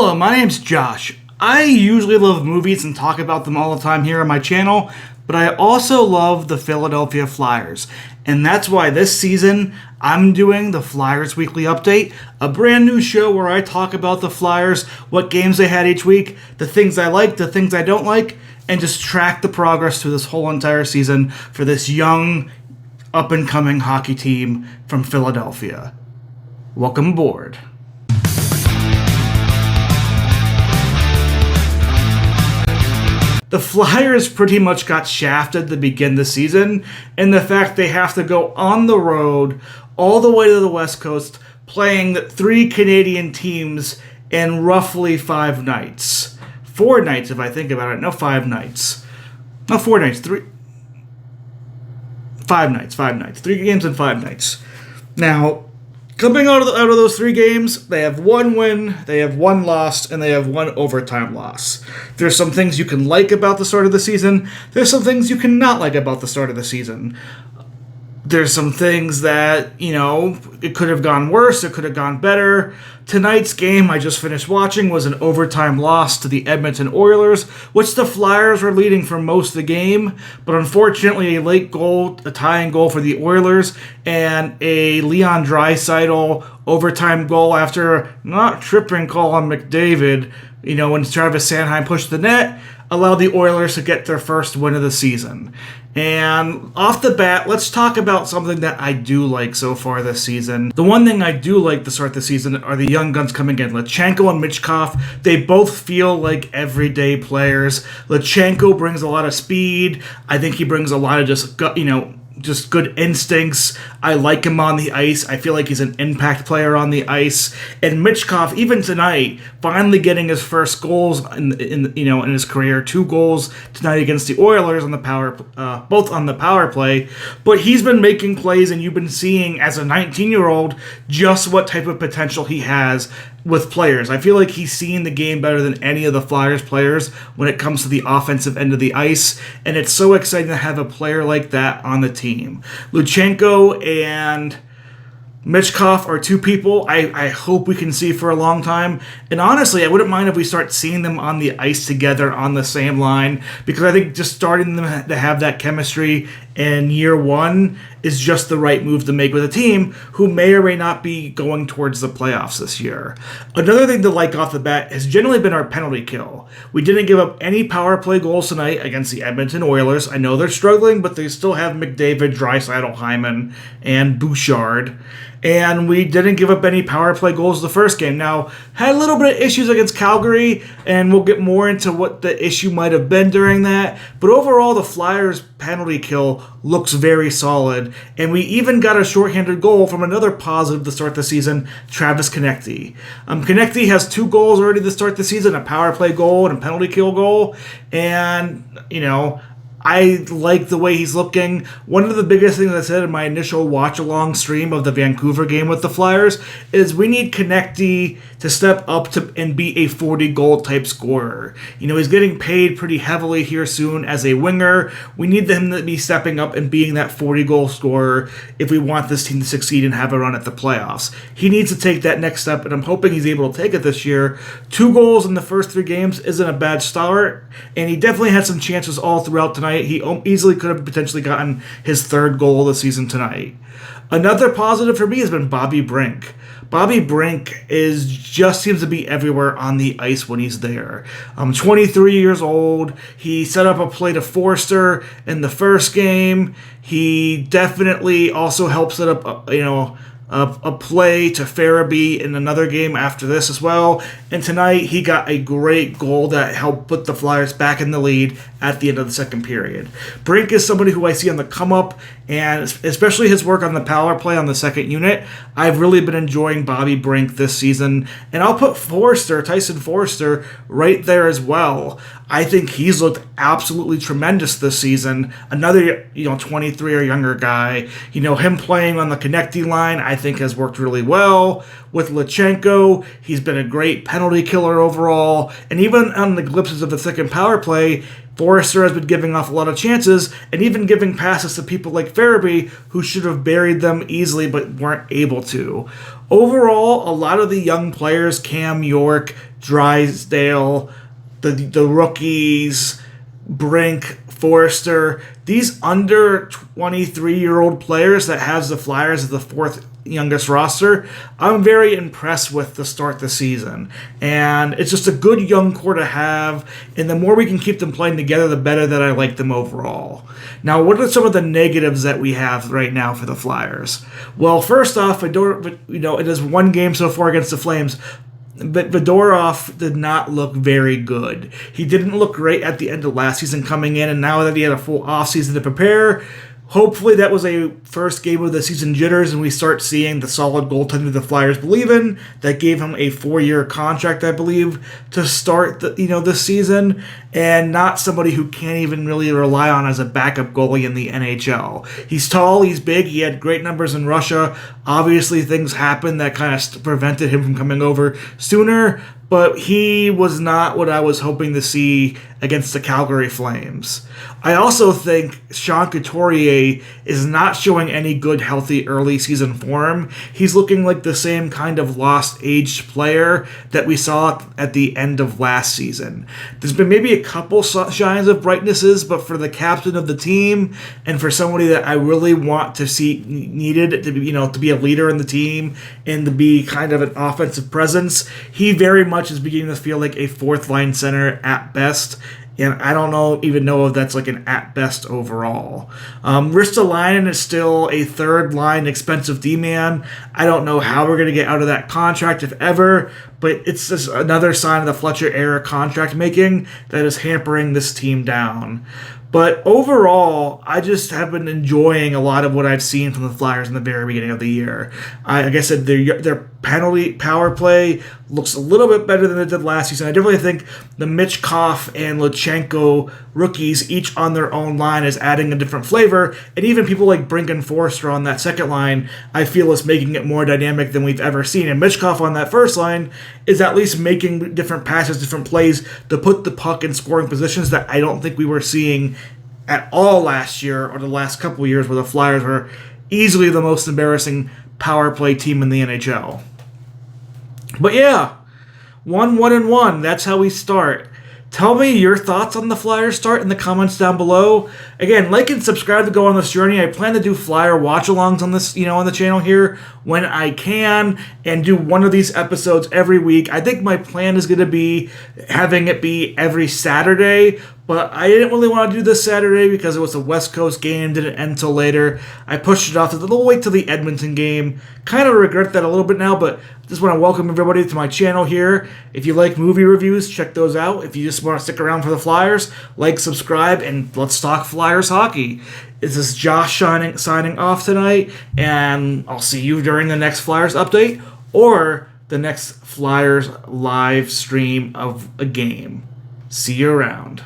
Hello, my name's Josh. I usually love movies and talk about them all the time here on my channel, but I also love the Philadelphia Flyers. And that's why this season I'm doing the Flyers Weekly Update, a brand new show where I talk about the Flyers, what games they had each week, the things I like, the things I don't like, and just track the progress through this whole entire season for this young, up-and-coming hockey team from Philadelphia. Welcome aboard. The Flyers pretty much got shafted to begin the season in the fact they have to go on the road all the way to the West Coast playing 3 Canadian teams in roughly 5 nights. 4 nights if I think about it. No, 5 nights. No, 4 nights. 5 nights. 5 nights. 3 games in 5 nights. Now, coming out of those 3 games, they have 1 win, they have 1 loss, and they have 1 overtime loss. There's some things you can like about the start of the season. There's some things you cannot like about the start of the season. There's some things that, it could have gone worse, it could have gone better. Tonight's game I just finished watching was an overtime loss to the Edmonton Oilers, which the Flyers were leading for most of the game, but unfortunately a late goal, a tying goal for the Oilers, and a Leon Draisaitl overtime goal after not tripping call on McDavid, when Travis Sanheim pushed the net, allowed the Oilers to get their first win of the season. And off the bat, let's talk about something that I do like so far this season. The one thing I do like to start the season are the young guns coming in. Lutchenko and Michkov, they both feel like everyday players. Lutchenko brings a lot of speed. I think he brings a lot of just good instincts. I like him on the ice. I feel like he's an impact player on the ice. And Michkov, even tonight, finally getting his first goals in his career. 2 goals tonight against the Oilers on the both on the power play. But he's been making plays, and you've been seeing as a 19-year-old just what type of potential he has with players. I feel like he's seeing the game better than any of the Flyers players when it comes to the offensive end of the ice, and it's so exciting to have a player like that on the team. Lutchenko and Michkov are 2 people I hope we can see for a long time. And honestly, I wouldn't mind if we start seeing them on the ice together on the same line, because I think just starting them to have that chemistry in year 1 is just the right move to make with a team who may or may not be going towards the playoffs this year. Another thing to like off the bat has generally been our penalty kill. We didn't give up any power play goals tonight against the Edmonton Oilers. I know they're struggling, but they still have McDavid, Draisaitl, Hyman, and Bouchard. And we didn't give up any power play goals the first game. Now, had a little bit of issues against Calgary, and we'll get more into what the issue might have been during that. But overall, the Flyers' penalty kill looks very solid. And we even got a shorthanded goal from another positive to start the season, Travis Konecny. Konecny has 2 goals already to start the season, a power play goal and a penalty kill goal. And, I like the way he's looking. One of the biggest things I said in my initial watch-along stream of the Vancouver game with the Flyers is we need Konecny to step up and be a 40-goal type scorer. He's getting paid pretty heavily here soon as a winger. We need him to be stepping up and being that 40-goal scorer if we want this team to succeed and have a run at the playoffs. He needs to take that next step, and I'm hoping he's able to take it this year. 2 goals in the first 3 games isn't a bad start, and he definitely had some chances all throughout tonight. He easily could have potentially gotten his 3rd goal of the season tonight. Another positive for me has been Bobby Brink. Bobby Brink just seems to be everywhere on the ice when he's there. 23 years old. He set up a play to Forster in the first game. He definitely also helped set up a play to Farabee in another game after this as well. And tonight he got a great goal that helped put the Flyers back in the lead at the end of the second period. Brink is somebody who I see on the come up, and especially his work on the power play on the second unit. I've really been enjoying Bobby Brink this season, and I'll put Tyson Forster, right there as well. I think he's looked absolutely tremendous this season. Another, 23 or younger guy. Him playing on the Konecny line, I think has worked really well. With Lutsenko, he's been a great penalty killer overall. And even on the glimpses of the second power play, Forrester has been giving off a lot of chances and even giving passes to people like Farabee who should have buried them easily but weren't able to. Overall, a lot of the young players, Cam York, Drysdale, the rookies, Brink, Forrester, these under 23-year-old players that has the Flyers as the fourth youngest roster, I'm very impressed with to start the season. And it's just a good young core to have, and the more we can keep them playing together, the better that I like them overall. Now, what are some of the negatives that we have right now for the Flyers? Well, first off, it is one game so far against the Flames, but Fedorov did not look very good. He didn't look great at the end of last season coming in, and now that he had a full offseason to prepare, hopefully that was a first game of the season jitters and we start seeing the solid goaltender the Flyers believe in. That gave him a 4-year contract, I believe, to start this season, and not somebody who can't even really rely on as a backup goalie in the NHL. He's tall, he's big, he had great numbers in Russia. Obviously things happened that kind of prevented him from coming over sooner, but he was not what I was hoping to see against the Calgary Flames. I also think Sean Couturier is not showing any good, healthy early season form. He's looking like the same kind of lost aged player that we saw at the end of last season. There's been maybe a couple shines of brightnesses, but for the captain of the team and for somebody that I really want to see needed to be a leader in the team and to be kind of an offensive presence, he very much is beginning to feel like a fourth line center at best. And I don't even know if that's like an at best overall. Ristolainen is still a third line expensive D-man. I don't know how we're going to get out of that contract, if ever, but it's just another sign of the Fletcher era contract making that is hampering this team down. But overall, I just have been enjoying a lot of what I've seen from the Flyers in the very beginning of the year. Like I said, their penalty power play looks a little bit better than it did last season. I definitely think the Michkov and Lutsenko rookies, each on their own line, is adding a different flavor. And even people like Brink and Forrester on that second line, I feel is making it more dynamic than we've ever seen. And Michkov on that first line is at least making different passes, different plays to put the puck in scoring positions that I don't think we were seeing at all last year or the last couple of years, where the Flyers were easily the most embarrassing power play team in the NHL. But yeah, 1-1-1. That's how we start. Tell me your thoughts on the Flyers start in the comments down below. Again, like and subscribe to go on this journey. I plan to do Flyer watch-alongs on this, on the channel here when I can, and do one of these episodes every week. I think my plan is going to be having it be every Saturday, but I didn't really want to do this Saturday because it was a West Coast game, didn't end till later. I pushed it off to the wait till the Edmonton game. Kind of regret that a little bit now, but just want to welcome everybody to my channel here. If you like movie reviews, check those out. If you just want to stick around for the Flyers, like, subscribe, and let's talk Flyers hockey. This is Josh signing off tonight, and I'll see you during the next Flyers update or the next Flyers live stream of a game. See you around.